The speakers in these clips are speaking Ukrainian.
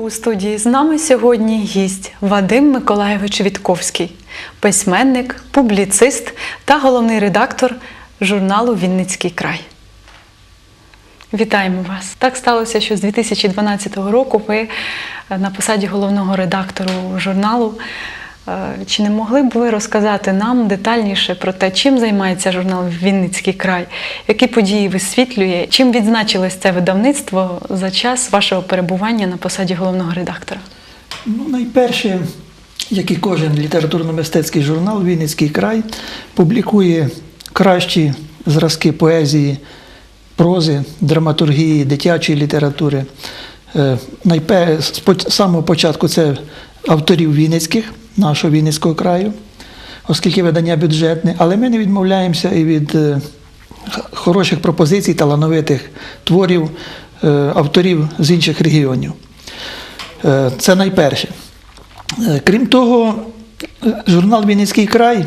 У студії з нами сьогодні гість Вадим Миколайович Вітковський, письменник, публіцист та головний редактор журналу «Вінницький край». Вітаємо вас! Так сталося, що з 2012 року ви на посаді головного редактора журналу. Чи не могли б ви розказати нам детальніше про те, чим займається журнал «Вінницький край», які події висвітлює, чим відзначилось це видавництво за час вашого перебування на посаді головного редактора? Найперше, як і кожен літературно-мистецький журнал, «Вінницький край» публікує кращі зразки поезії, прози, драматургії, дитячої літератури. З самого початку це авторів вінницьких, нашого Вінницького краю, оскільки видання бюджетне, але ми не відмовляємося і від хороших пропозицій, талановитих творів авторів з інших регіонів. Це найперше. Крім того, журнал «Вінницький край»,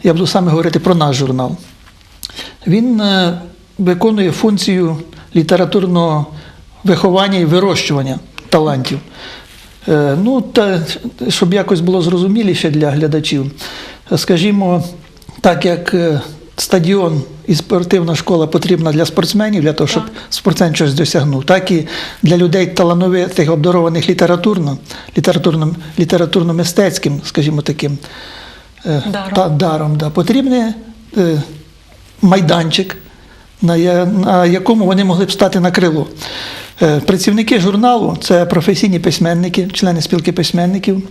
я буду саме говорити про наш журнал, він виконує функцію літературного виховання і вирощування талантів. Щоб якось було зрозуміліше для глядачів, скажімо, так як стадіон і спортивна школа потрібна для спортсменів, для того, щоб спортсмен щось досягнув, так і для людей талановитих, обдарованих літературно-мистецьким, скажімо, таким даром, потрібний майданчик, на якому вони могли б стати на крило. Працівники журналу – це професійні письменники, члени спілки письменників,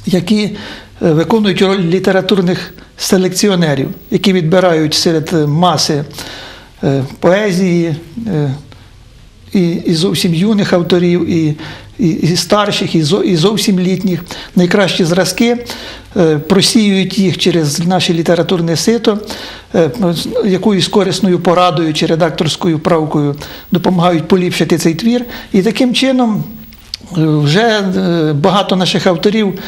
які виконують роль літературних селекціонерів, які відбирають серед маси поезії, і зовсім юних авторів, і старших, і зовсім літніх, найкращі зразки, просіюють їх через наше літературне сито, якоюсь корисною порадою чи редакторською правкою допомагають поліпшити цей твір. І таким чином вже багато наших авторів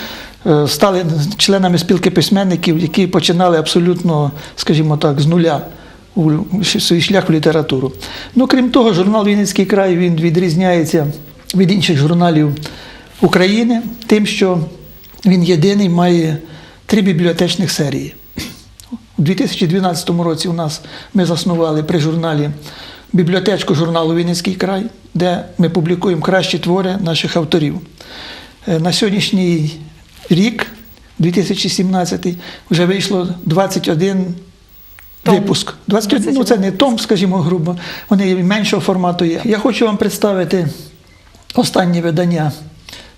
стали членами спілки письменників, які починали абсолютно, скажімо так, з нуля свій шлях в літературу. Крім того, журнал «Вінницький край» він відрізняється від інших журналів України тим, що він єдиний має 3 бібліотечних серії. У 2012 році ми заснували при журналі бібліотечку журналу «Вінницький край», де ми публікуємо кращі твори наших авторів. На сьогоднішній рік, 2017, вже вийшло 21 випуск. 21, це не том, скажімо, грубо, вони меншого формату є. Я хочу вам представити останнє видання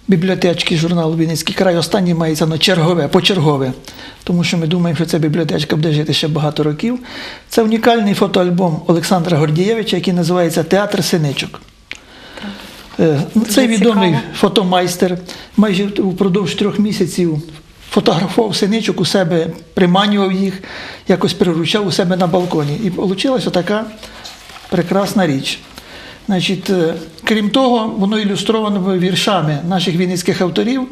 бібліотечки журналу «Вінницький край». Останнє мається почергове, тому що ми думаємо, що ця бібліотечка буде жити ще багато років. Це унікальний фотоальбом Олександра Гордієвича, який називається «Театр синичок». Цей відомий фотомайстер майже впродовж 3 місяців фотографував синичок у себе, приманював їх, якось приручав у себе на балконі. І вийшла така прекрасна річ. Крім того, воно ілюстровано віршами наших вінницьких авторів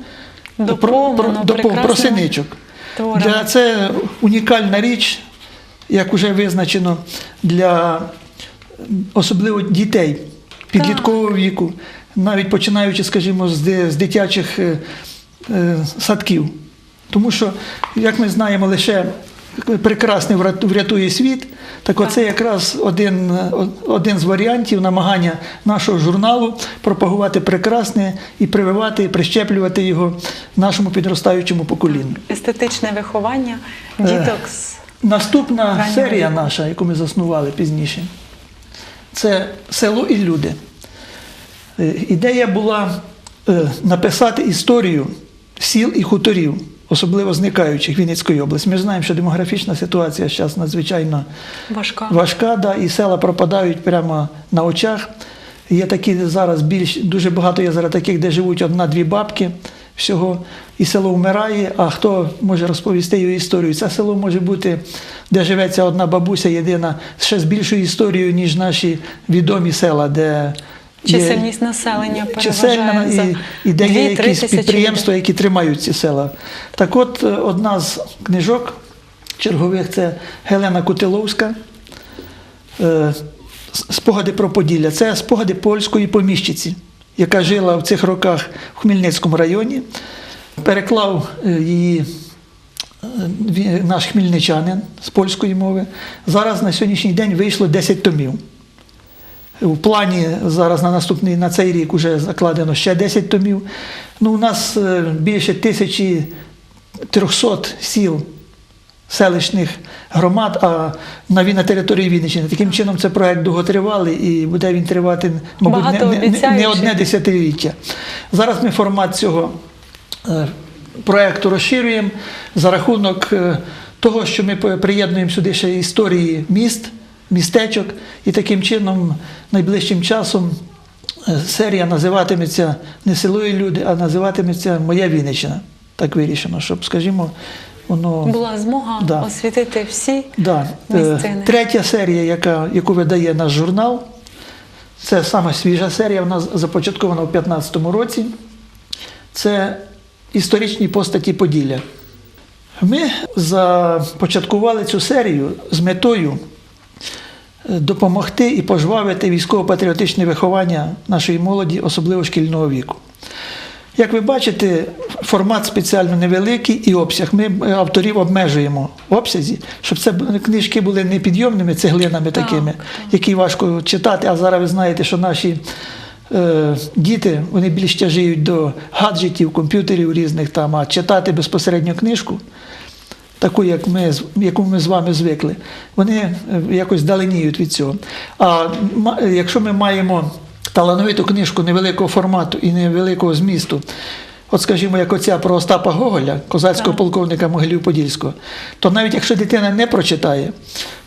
про синичок. Це унікальна річ, як вже визначено, для особливо дітей підліткового віку, навіть починаючи, скажімо, з дитячих садків. Тому що, як ми знаємо, лише прекрасний врятує світ, так оце якраз один з варіантів намагання нашого журналу пропагувати прекрасне і прививати, і прищеплювати його нашому підростаючому поколінню. Естетичне виховання діток з Наступна серія наша, яку ми заснували пізніше, це «Село і люди». Ідея була написати історію сіл і хуторів, особливо зникаючих Вінницької області. Ми ж знаємо, що демографічна ситуація зараз надзвичайно важка, і села пропадають прямо на очах. Є такі зараз дуже багато є зараз таких, де живуть 1-2 бабки всього, і село вмирає, а хто може розповісти його історію? Це село може бути, де живеться одна бабуся єдина, ще з більшою історією, ніж наші відомі села, де чисельність населення переважає за 2-3 і де є якісь тисячі підприємства, які тримають ці села. Так от, одна з книжок чергових – це Гелена Кутиловська «Спогади про Поділля». Це спогади польської поміщиці, яка жила в цих роках в Хмельницькому районі. Переклав її наш хмельничанин з польської мови. Зараз на сьогоднішній день вийшло 10 томів. У плані зараз на цей рік вже закладено ще 10 томів. Ну, у нас більше 1300 сіл, селищних громад, а на території Вінниччини. Таким чином, це проект довготривалий і буде він тривати, мабуть, не одне десятиліття. Зараз ми формат цього проекту розширюємо за рахунок того, що ми приєднуємо сюди ще історії міст, містечок, і таким чином найближчим часом серія називатиметься не «Село і люди», а називатиметься «Моя Вінниччина». Так вирішено, щоб, скажімо, воно... Була змога освітити всі місцини. Третя серія, яку видає наш журнал, це саме свіжа серія, вона започаткована у 2015 році. Це історичні постаті Поділля. Ми започаткували цю серію з метою допомогти і пожвавити військово-патріотичне виховання нашої молоді, особливо шкільного віку. Як ви бачите, формат спеціально невеликий і обсяг. Ми авторів обмежуємо в обсязі, щоб це книжки були не підйомними цеглинами такими, які важко читати. А зараз ви знаєте, що наші діти, вони більш тяжіють до гаджетів, комп'ютерів різних там, а читати безпосередньо книжку, таку, яку ми з вами звикли, вони якось даленіють від цього. А якщо ми маємо талановиту книжку невеликого формату і невеликого змісту, от скажімо, як оця про Остапа Гоголя, козацького полковника Могилів-Подільського, то навіть якщо дитина не прочитає,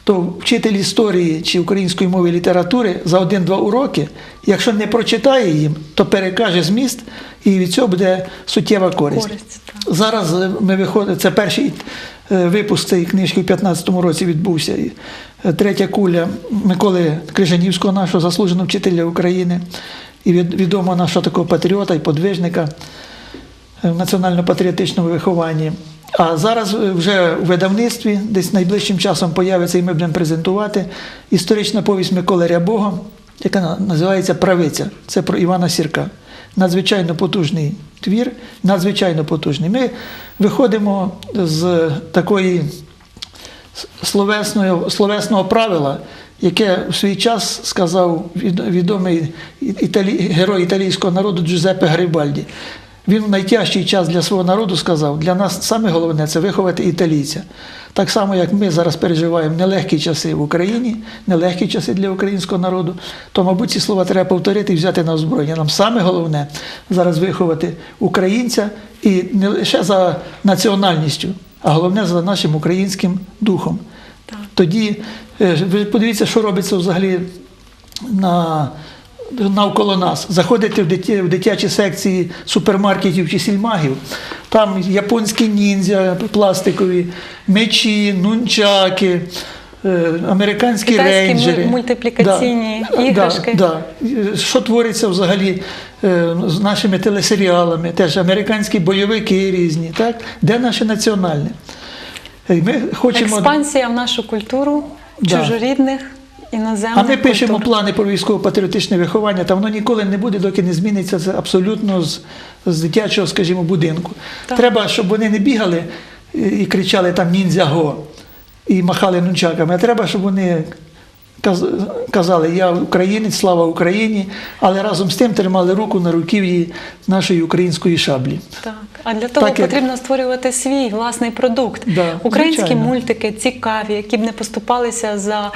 то вчитель історії чи української мови і літератури за 1-2 уроки, якщо не прочитає їм, то перекаже зміст, і від цього буде суттєва користь. Зараз ми виходимо, це перший випуск цієї книжки у 2015 році відбувся. Третя куля Миколи Крижанівського, нашого заслуженого вчителя України, і відомого нашого такого патріота і подвижника в національно-патріотичному вихованні. А зараз вже у видавництві, десь найближчим часом появиться, і ми будемо презентувати історична повість Миколи Рябого, яка називається «Правиця». Це про Івана Сірка. Надзвичайно потужний твір, надзвичайно потужний. Ми виходимо з такої словесного правила, яке в свій час сказав відомий герой італійського народу Джузеппе Гарібальді. Він в найтяжчий час для свого народу сказав: для нас саме головне – це виховати італійця. Так само, як ми зараз переживаємо нелегкі часи в Україні, нелегкі часи для українського народу, то, мабуть, ці слова треба повторити і взяти на озброєння. Нам саме головне зараз виховати українця, і не лише за національністю, а головне за нашим українським духом. Так. Тоді, ви подивіться, що робиться взагалі навколо нас. Заходите в дитячі секції супермаркетів чи сільмагів, там японські ніндзя пластикові, мечі, нунчаки, американські рейнджери. Мультиплікаційні іграшки. Що твориться взагалі з нашими телесеріалами, теж американські бойовики різні. Так? Де наше національне? Ми хочемо... Експансія в нашу культуру, чужорідних, іноземних. А ми пишемо плани про військово-патріотичне виховання, та воно ніколи не буде, доки не зміниться це абсолютно з дитячого, скажімо, будинку. Так. Треба, щоб вони не бігали і кричали там «ніндзя-го» і махали нунчаками, а треба, щоб вони казали «я українець, слава Україні», але разом з тим тримали руку на руків'ї нашої української шаблі. Так. А для того потрібно створювати свій власний продукт. Да, українські звичайно. Мультики цікаві, які б не поступалися за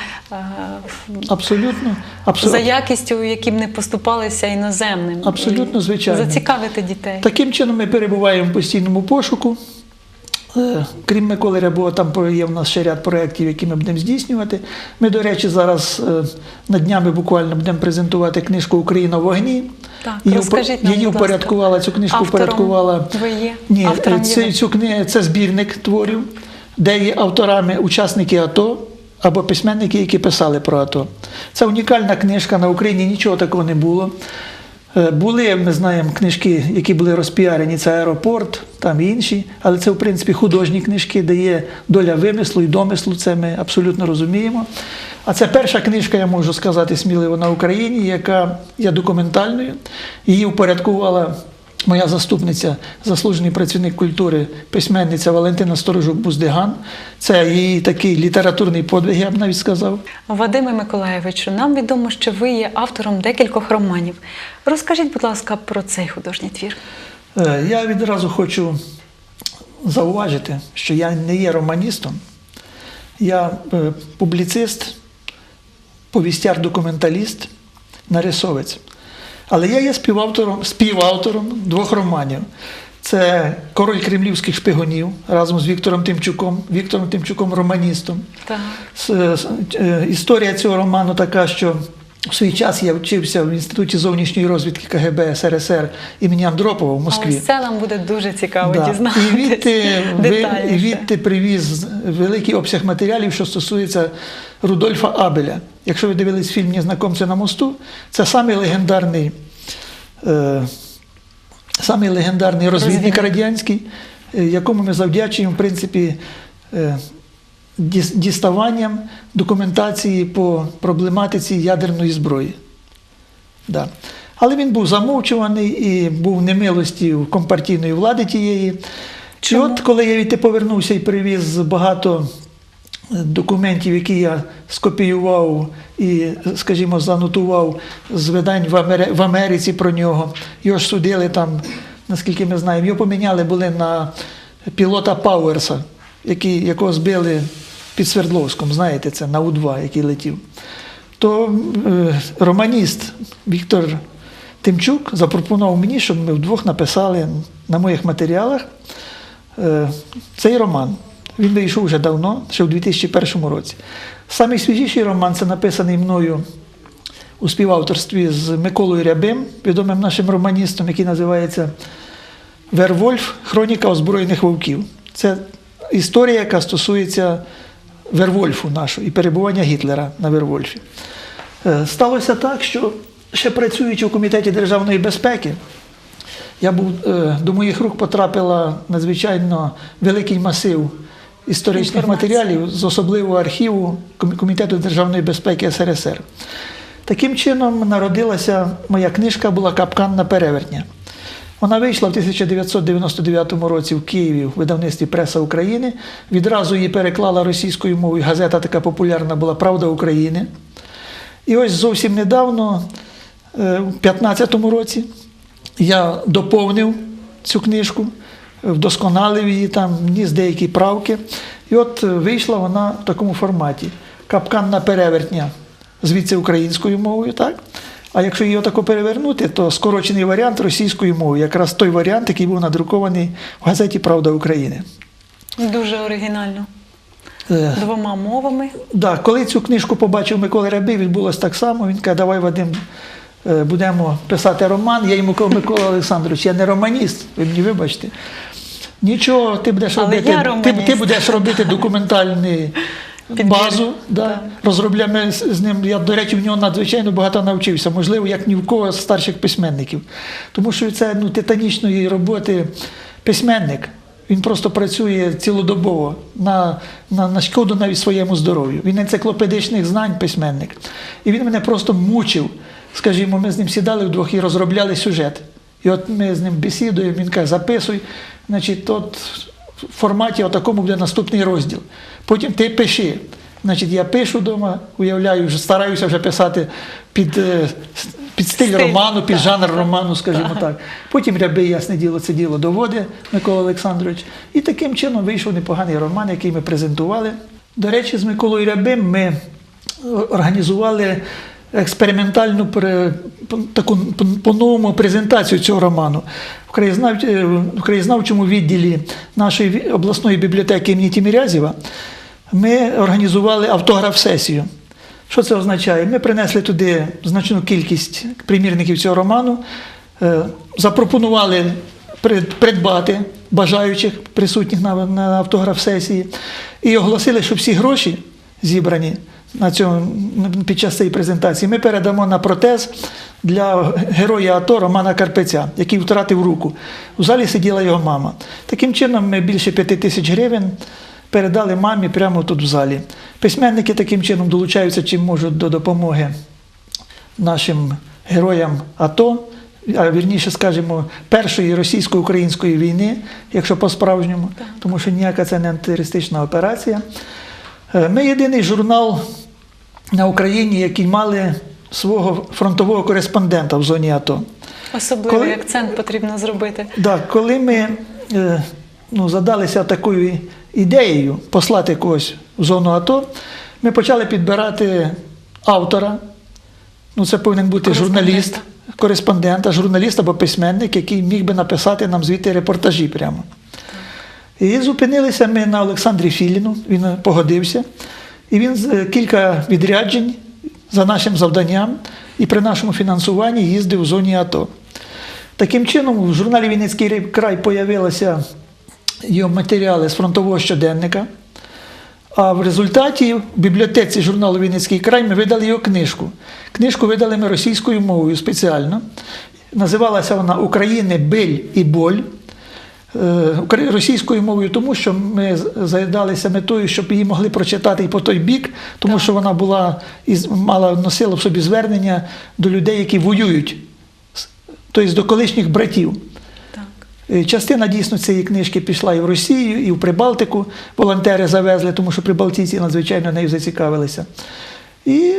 якістю, які б не поступалися іноземним. Абсолютно, звичайно. Зацікавити дітей. Таким чином ми перебуваємо в постійному пошуку. Крім Миколи Рябого, там є в нас ще ряд проєктів, які ми будемо здійснювати. Ми, до речі, зараз на днями буквально будемо презентувати книжку «Україна в вогні». Так, розкажіть нам, її упорядкувала, цю книжку упорядкувала. Ви є? Ні, це збірник творів, де є авторами учасники АТО або письменники, які писали про АТО. Це унікальна книжка, на Україні нічого такого не було. Були, ми знаємо, книжки, які були розпіарені, це «Аеропорт», там і інші, але це, в принципі, художні книжки, де є доля вимислу і домислу, це ми абсолютно розуміємо. А це перша книжка, я можу сказати сміливо, на Україні, яка є документальною. Її упорядкувала моя заступниця, заслужений працівник культури, письменниця Валентина Сторожук-Буздиган. Це її такий літературний подвиг, я б навіть сказав. Вадиме Миколайовичу, нам відомо, що ви є автором декількох романів. Розкажіть, будь ласка, про цей художній твір. Я відразу хочу зауважити, що я не є романістом. Я публіцист, повістяр-документаліст, нарисовець. Але я є співавтором двох романів. Це «Король кремлівських шпигунів» разом з Віктором Тимчуком романістом. Так. Історія цього роману така, що в свій час я вчився в Інституті зовнішньої розвідки КГБ СРСР імені Андропова в Москві. А ось це нам буде дуже цікаво Да. дізнатися детальніше. І відти привіз великий обсяг матеріалів, що стосується Рудольфа Абеля. Якщо ви дивились фільм «Незнакомці на мосту», це самий легендарний розвідник радянський, якому ми завдячуємо, в принципі, діставанням документації по проблематиці ядерної зброї. Да. Але він був замовчуваний і був в немилості в компартійної влади тієї. І от коли я відти повернувся і привіз багато документів, які я скопіював і, скажімо, занотував з видань в Америці про нього. Його ж судили там, наскільки ми знаємо, його поміняли були на пілота Пауерса, якого збили під Свердловськом, знаєте це, на У-2, який летів. То романіст Віктор Тимчук запропонував мені, щоб ми вдвох написали на моїх матеріалах цей роман. Він вийшов вже давно, ще в 2001 році. Самий свіжіший роман – це написаний мною у співавторстві з Миколою Рябим, відомим нашим романістом, який називається «Вервольф. Хроніка озброєних вовків». Це історія, яка стосується Вервольфу нашого і перебування Гітлера на Вервольфі. Сталося так, що ще працюючи у Комітеті державної безпеки, до моїх рук потрапила надзвичайно великий масив історичних матеріалів з особливого архіву Комітету державної безпеки СРСР. Таким чином народилася моя книжка, була «Капкан на перевертня». Вона вийшла в 1999 році в Києві в видавництві «Преса України». Відразу її переклала російською мовою газета така популярна була «Правда України». І ось зовсім недавно, у 2015 році, я доповнив цю книжку, вдосконалив її, там вніс деякі правки. І от вийшла вона в такому форматі. «Капкан на перевертня», звідси українською мовою, так? А якщо її отако перевернути, то скорочений варіант російською мовою. Якраз той варіант, який був надрукований в газеті «Правда України». Дуже оригінально. Двома мовами. Да, коли цю книжку побачив Микола Рябий, відбулося так само. Він каже, давай, Вадим, будемо писати роман. Я йому кажу, Микола Олександрович, я не романіст, ви мені вибачте. Нічого, ти будеш робити документальний базу. Да. Розробляємо з ним, я, до речі, в нього надзвичайно багато навчився, можливо, як ні в кого з старших письменників. Тому що це титанічної роботи письменник. Він просто працює цілодобово, на шкоду навіть своєму здоров'ю. Він енциклопедичних знань письменник. І він мене просто мучив. Скажімо, ми з ним сідали вдвох і розробляли сюжет. І от ми з ним бесідуємо, він каже, записуй, значить, от в форматі отакому буде наступний розділ. Потім ти пиши. Значить, я пишу вдома, уявляю, стараюся вже писати під стиль роману, під жанр роману, скажімо так. Потім Рябий, ясне діло, це діло доводить, Микола Олександрович. І таким чином вийшов непоганий роман, який ми презентували. До речі, з Миколою Рябим ми організували експериментальну таку по-новому презентацію цього роману. В краєзнавчому відділі нашої обласної бібліотеки імені Тімірязєва ми організували автограф-сесію. Що це означає? Ми принесли туди значну кількість примірників цього роману, запропонували придбати бажаючих, присутніх на автограф-сесії, і оголосили, що всі гроші зібрані під час цієї презентації, ми передамо на протез для героя АТО Романа Карпеця, який втратив руку. У залі сиділа його мама. Таким чином ми більше 5 тисяч гривень передали мамі прямо тут в залі. Письменники таким чином долучаються, чим можуть, до допомоги нашим героям АТО, а вірніше скажемо, першої російсько-української війни, якщо по-справжньому, тому що ніяка це не антитерористична операція. Ми єдиний журнал на Україні, який мали свого фронтового кореспондента в зоні АТО. Особливий акцент потрібно зробити. Так, коли ми задалися такою ідеєю послати когось в зону АТО, ми почали підбирати автора. Це повинен бути журналіст, кореспондент, журналіст або письменник, який міг би написати нам звідти репортажі прямо. І зупинилися ми на Олександрі Філіну, він погодився. І він кілька відряджень за нашим завданням і при нашому фінансуванні їздив в зоні АТО. Таким чином, в журналі «Вінницький край» появилися його матеріали з фронтового щоденника, а в результаті в бібліотеці журналу «Вінницький край» ми видали його книжку. Книжку видали ми російською мовою спеціально. Називалася вона «України, биль і боль». Російською мовою, тому що ми задалися метою, щоб її могли прочитати і по той бік, тому що вона носила в собі звернення до людей, які воюють, тобто до колишніх братів. Так. Частина дійсно цієї книжки пішла і в Росію, і в Прибалтику. Волонтери завезли, тому що прибалтійці надзвичайно нею зацікавилися. І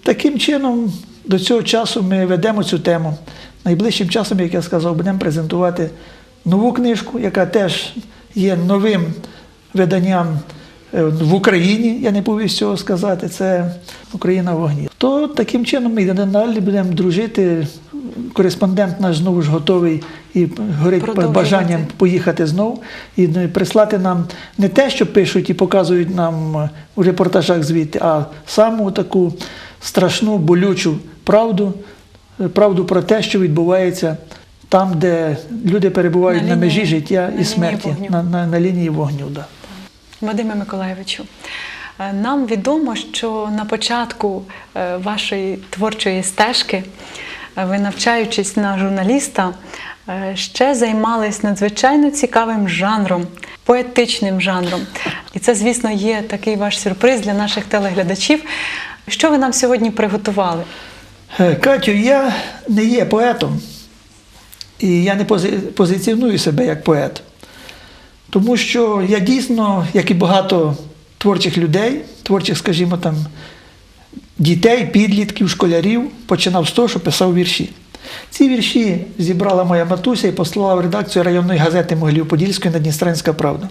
таким чином до цього часу ми ведемо цю тему. Найближчим часом, як я сказав, будемо презентувати нову книжку, яка теж є новим виданням в Україні, я не повинен цього сказати, це «Україна в вогні». То таким чином ми далі будемо дружити. Кореспондент наш знову ж готовий і горить бажанням поїхати знову і прислати нам не те, що пишуть і показують нам у репортажах звідти, а саму таку страшну, болючу правду про те, що відбувається там, де люди перебувають на межі життя і смерті, на лінії вогню. Да. Вадиме Миколайовичу, нам відомо, що на початку вашої творчої стежки, ви, навчаючись на журналіста, ще займались надзвичайно цікавим жанром, поетичним жанром. І це, звісно, є такий ваш сюрприз для наших телеглядачів. Що ви нам сьогодні приготували? Катю, я не є поетом. І я не позиціоную себе як поет. Тому що я дійсно, як і багато творчих людей, творчих, скажімо, дітей, підлітків, школярів, починав з того, що писав вірші. Ці вірші зібрала моя матуся і послала в редакцію районної газети Могилів-Подільської «Надністровська правда».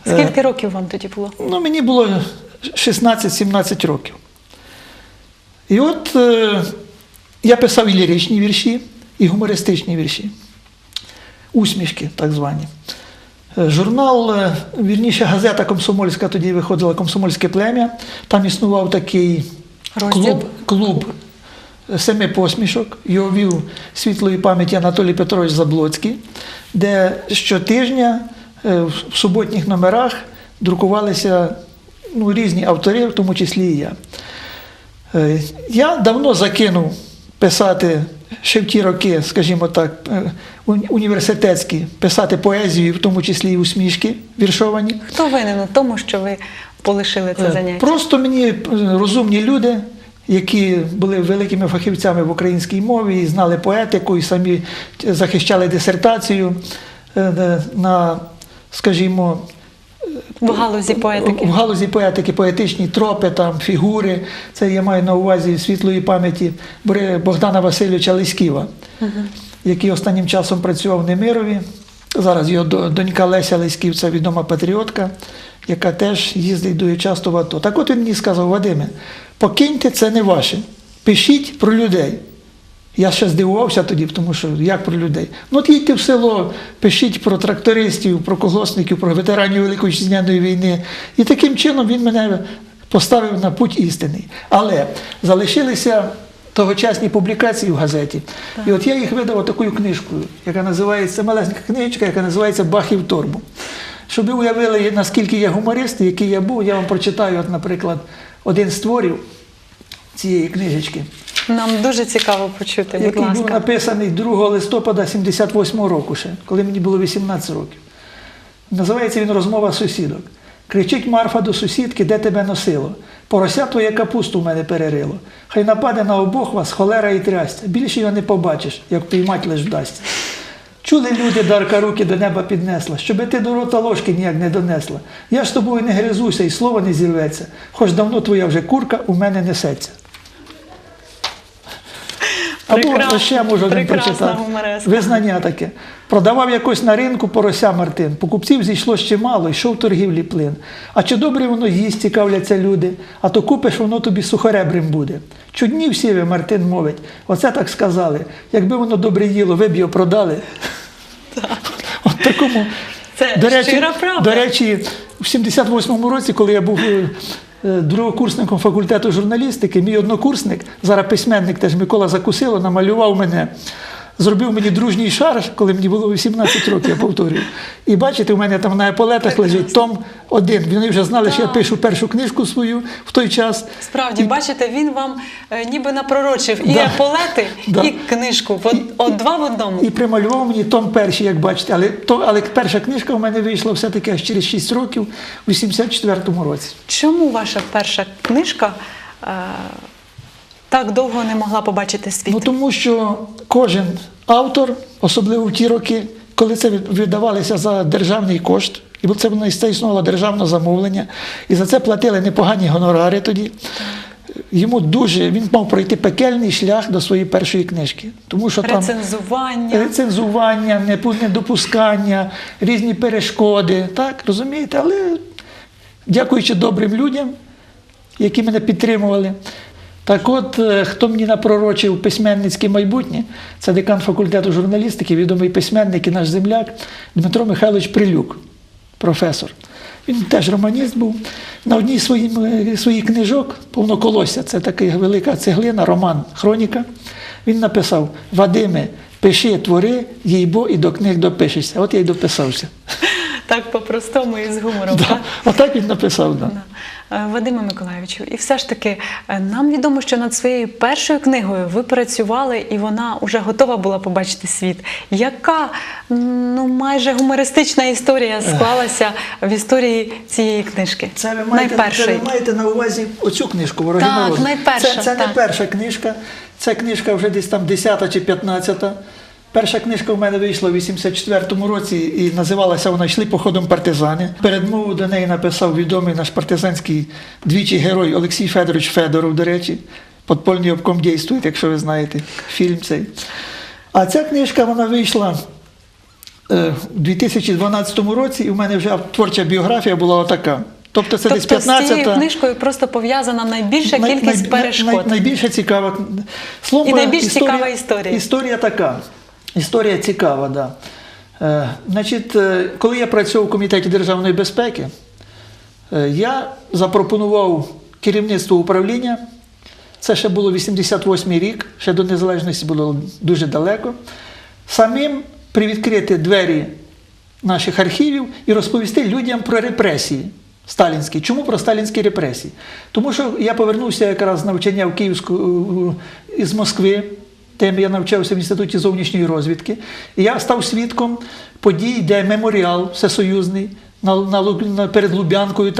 Скільки років вам тоді було? Мені було 16-17 років. І от я писав і ліричні вірші, і гумористичні вірші. Усмішки, так звані. Журнал, вірніше, газета комсомольська, тоді виходила «Комсомольське плем'я». Там існував такий клуб 7 посмішок. Його вів світлої пам'яті Анатолій Петрович Заблоцький, де щотижня в суботніх номерах друкувалися різні автори, в тому числі і я. Я давно закинув писати, ще в ті роки, скажімо так, університетські, писати поезію, в тому числі і усмішки віршовані. Хто винен у тому, що ви полишили це заняття? Просто мені розумні люди, які були великими фахівцями в українській мові і знали поетику, і самі захищали дисертацію на, скажімо, в галузі поетики. В галузі поетики, поетичні тропи, фігури. Це я маю на увазі світлої пам'яті Богдана Васильовича Леськіва, який останнім часом працював в Немирові. Зараз його донька Леся Леськів, це відома патріотка, яка теж їздить дуже часто в АТО. Так от він мені сказав: Вадиме, покиньте, це не ваше. Пишіть про людей. Я ще здивувався тоді, тому що як про людей? От їдьте в село, пишіть про трактористів, про колгоспників, про ветеранів Великої Вітчизняної війни. І таким чином він мене поставив на путь істинний. Але залишилися тогочасні публікації в газеті. І от я їх видав такою книжкою, яка називається, малесенька книжечка, яка називається «Бах і в торбу». Щоб ви уявили, наскільки я гуморист, який я був, я вам прочитаю, от, наприклад, один з творів цієї книжечки, Нам дуже цікаво почути, будь який був ласка. написаний 2 листопада 78 року ще, коли мені було 18 років. Називається він «Розмова сусідок». Кричить Марфа до сусідки, де тебе носило. Порося твоє капусту в мене перерило. Хай нападе на обох вас холера і трястя. Більше його не побачиш, як піймать лиш вдасться. Чули люди, Дарка руки до неба піднесла, щоби ти до рота ложки ніяк не донесла. Я ж з тобою не гризуся і слово не зірветься, хоч давно твоя вже курка у мене несеться. Або ще можу один прочитати. Гумореска. Визнання таке. Продавав якось на ринку порося Мартин. Покупців зійшло ще мало, йшов торгівлі плин. А чи добре воно їсть, цікавляться люди, а то купиш, воно тобі сухоребрим буде. Чудні всі ви, Мартин мовить. Оце так сказали. Якби воно добре їло, ви б його продали. От такому. Це щира правда. До речі, в 78-му році, коли я був другокурсником факультету журналістики, мій однокурсник, зараз письменник теж Микола Закусило, намалював мене, зробив мені дружній шар, коли мені було 18 років, я повторюю. І бачите, у мене там на еполетах лежить том 1. Вони вже знали, що я пишу першу книжку свою в той час. Справді, бачите, він вам ніби напророчив і Да. еполети, Да. і книжку. От два в одному. І прималював мені том перший, як бачите. Але перша книжка у мене вийшла все-таки аж через 6 років, у 84-му році. Чому ваша перша книжка так довго не могла побачити світ? Ну, тому що кожен автор, особливо в ті роки, коли це видавалося за державний кошт, і це існувало державне замовлення, і за це платили непогані гонорари тоді. Він мав пройти пекельний шлях до своєї першої книжки. Тому що там рецензування, недопускання, різні перешкоди, так, розумієте? Але дякуючи добрим людям, які мене підтримували. Так от, хто мені напророчив письменницьке майбутнє, це декан факультету журналістики, відомий письменник і наш земляк Дмитро Михайлович Прилюк, професор. Він теж романіст був. На одній з своїх книжок «Повноколосся», це така велика цеглина, роман, хроніка, він написав: «Вадиме, пиши, твори, їй-бо, і до книг допишешся». От я й дописався. Так по-простому і з гумором. Да. Так? Отак він написав. Да. Вадиме Миколайовичу, і все ж таки, нам відомо, що над своєю першою книгою ви працювали, і вона вже готова була побачити світ. Яка майже гумористична історія склалася в історії цієї книжки? Це ви маєте на увазі оцю книжку «Вороги народу». Найперша. Це не перша книжка, це книжка вже десь там 10-та чи 15-та. Перша книжка в мене вийшла в 84-му році і називалася вона «Йшли походом партизани». Передмову до неї написав відомий наш партизанський двічі герой Олексій Федорович Федоров, до речі. «Подпольний обком дійствує», якщо ви знаєте, фільм цей. А ця книжка, вона вийшла у 2012 році, і в мене вже творча біографія була отака. Тобто це десь 15-та. З цією книжкою просто пов'язана найбільша кількість перешкод. Найбільша цікава. І найбільш цікава історія. Історія така. Історія цікава, так. Да. Значить, коли я працював у Комітеті державної безпеки, я запропонував керівництву управління, це ще було 88-й рік, ще до незалежності було дуже далеко, самим привідкрити двері наших архівів і розповісти людям про репресії сталінські. Чому про сталінські репресії? Тому що я повернувся якраз з навчання в Київську із Москви, де я навчався в Інституті зовнішньої розвідки, і я став свідком подій, де меморіал всесоюзний перед Лубянкою,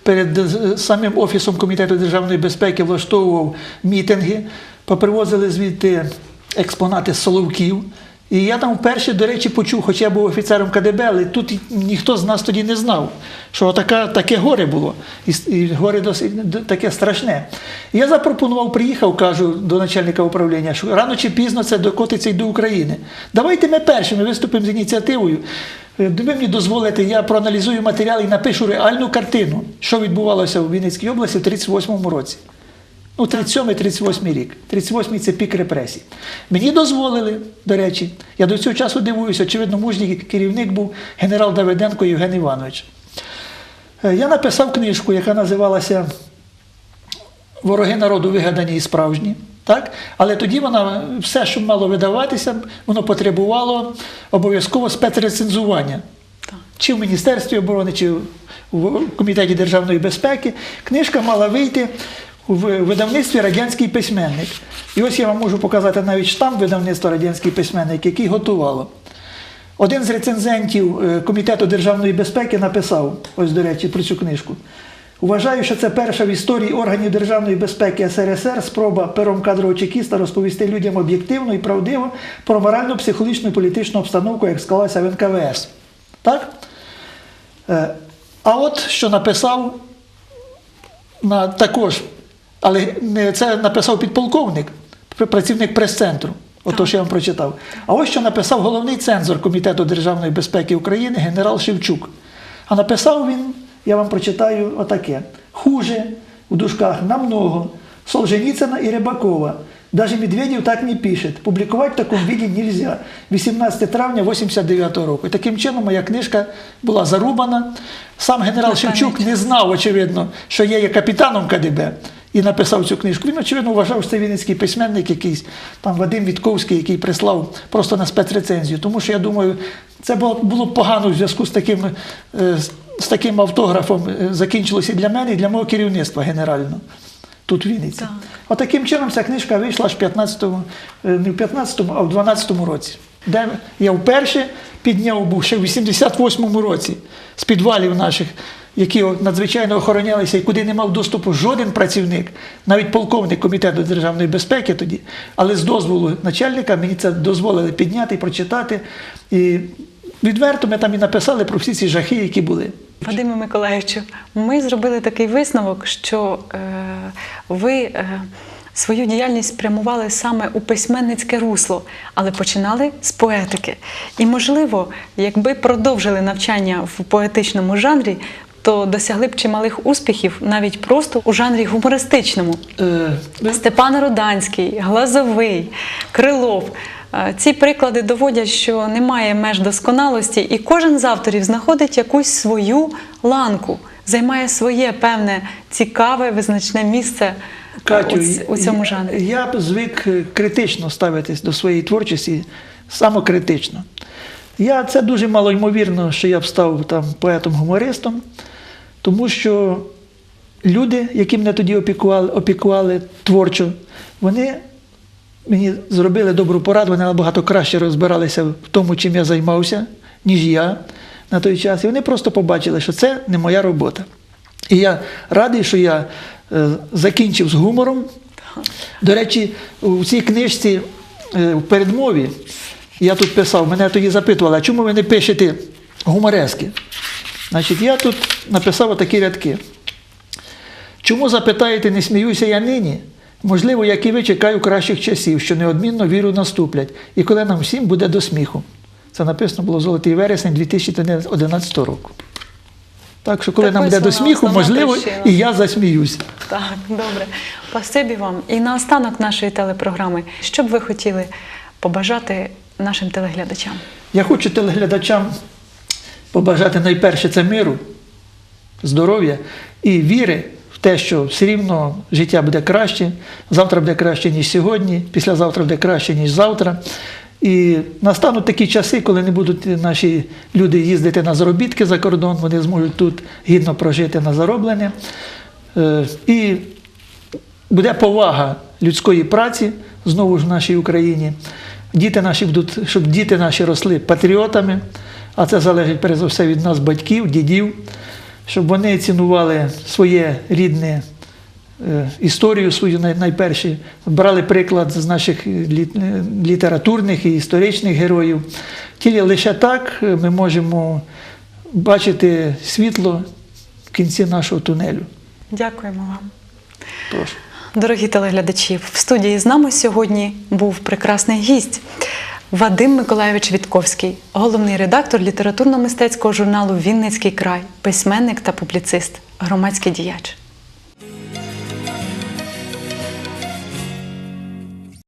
перед самим Офісом Комітету державної безпеки влаштовував мітинги, попривозили звідти експонати з Соловків. І я там вперше, до речі, почув, хоча я був офіцером КДБ, але тут ніхто з нас тоді не знав, що таке горе було, і горе досить таке страшне. І я запропонував, приїхав, кажу до начальника управління, що рано чи пізно це докотиться й до України. Давайте ми першими виступимо з ініціативою, ви мені дозволите, я проаналізую матеріали і напишу реальну картину, що відбувалося в Вінницькій області в 1938 році. 37-38 рік. 38-й – це пік репресій. Мені дозволили, до речі, я до цього часу дивуюся, очевидно, мужній керівник був генерал Давиденко Євген Іванович. Я написав книжку, яка називалася «Вороги народу вигадані і справжні». Так? Але тоді вона, все, що мало видаватися, воно потребувало обов'язково спецрецензування. чи в Міністерстві оборони, чи в Комітеті державної безпеки. Книжка мала вийти у видавництві «Радянський письменник». І ось я вам можу показати навіть штамп видавництва «Радянський письменник», який готувало. Один з рецензентів Комітету державної безпеки написав, ось, до речі, про цю книжку. Вважаю, що це перша в історії органів державної безпеки СРСР спроба пером кадрового чекіста розповісти людям об'єктивно і правдиво про моральну, психологічну і політичну обстановку, як склалася в НКВС. Так? А от що написав також, але це написав підполковник, працівник прес-центру. Отож я вам прочитав. А ось що написав головний цензор Комітету державної безпеки України генерал Шевчук. А написав він, я вам прочитаю отаке. «Хуже, в дужках, намного, Солженіцина і Рибакова. Даже Медведев так не пишет. Публікувати в такому віді нельзя. 18 травня 89 року». І таким чином моя книжка була зарубана. Сам генерал Шевчук не знав, очевидно, що я є капітаном КДБ. І написав цю книжку. Він, очевидно, вважав, що це вінницький письменник якийсь, там Вадим Вітковський, який прислав просто на спецрецензію. Тому що, я думаю, це було б погано в зв'язку з таким автографом закінчилося і для мене, і для мого керівництва генерального тут в Вінниці. Отаким чином ця книжка вийшла аж не в 15-му, а в 12-му році. Де я вперше підняв був ще в 88-му році з підвалів наших, які надзвичайно охоронялися і куди не мав доступу жоден працівник, навіть полковник Комітету державної безпеки тоді, але з дозволу начальника мені це дозволили підняти і прочитати. І відверто ми там і написали про всі ці жахи, які були. Вадиме Миколайовичу, ми зробили такий висновок, що ви свою діяльність спрямували саме у письменницьке русло, але починали з поетики. І, можливо, якби продовжили навчання в поетичному жанрі, то досягли б чималих успіхів навіть просто у жанрі гумористичному. Степан Руданський, Глазовий, Крилов. Ці приклади доводять, що немає меж досконалості, і кожен з авторів знаходить якусь свою ланку, займає своє певне цікаве, визначне місце Катю, у цьому жанрі. Я б звик критично ставитись до своєї творчості, самокритично. Це дуже малоймовірно, що я б став там поетом-гумористом, тому що люди, які мене тоді опікували творчо, вони мені зробили добру пораду, вони набагато краще розбиралися в тому, чим я займався, ніж я на той час. І вони просто побачили, що це не моя робота. І я радий, що я закінчив з гумором. До речі, у цій книжці в передмові я тут писав, мене тоді запитували, а чому ви не пишете гуморески? Значить, я тут написав отакі рядки. Чому, запитаєте, не сміюся я нині? Можливо, як і ви, чекаю кращих часів, що неодмінно віру наступлять, і коли нам всім буде до сміху. Це написано було «Золотий вересень» 2011 року. Так що, коли нам буде до сміху, можливо, і я засміюся. Так, добре. Спасибі вам. І наостанок нашої телепрограми, що б ви хотіли побажати нашим телеглядачам? Я хочу телеглядачам побажати найперше це миру, здоров'я і віри в те, що все рівно життя буде краще, завтра буде краще, ніж сьогодні, післязавтра буде краще, ніж завтра. І настануть такі часи, коли не будуть наші люди їздити на заробітки за кордон, вони зможуть тут гідно прожити на зароблене. І буде повага людської праці знову ж в нашій Україні. Щоб діти наші росли патріотами, а це залежить перш за все від нас, батьків, дідів, щоб вони цінували своє рідне історію свою найперше, брали приклад з наших літературних і історичних героїв. Тільки лише так ми можемо бачити світло в кінці нашого тунелю. Дякуємо вам. Прошу. Дорогі телеглядачі, в студії з нами сьогодні був прекрасний гість Вадим Миколайович Вітковський, головний редактор літературно-мистецького журналу «Вінницький край», письменник та публіцист, громадський діяч.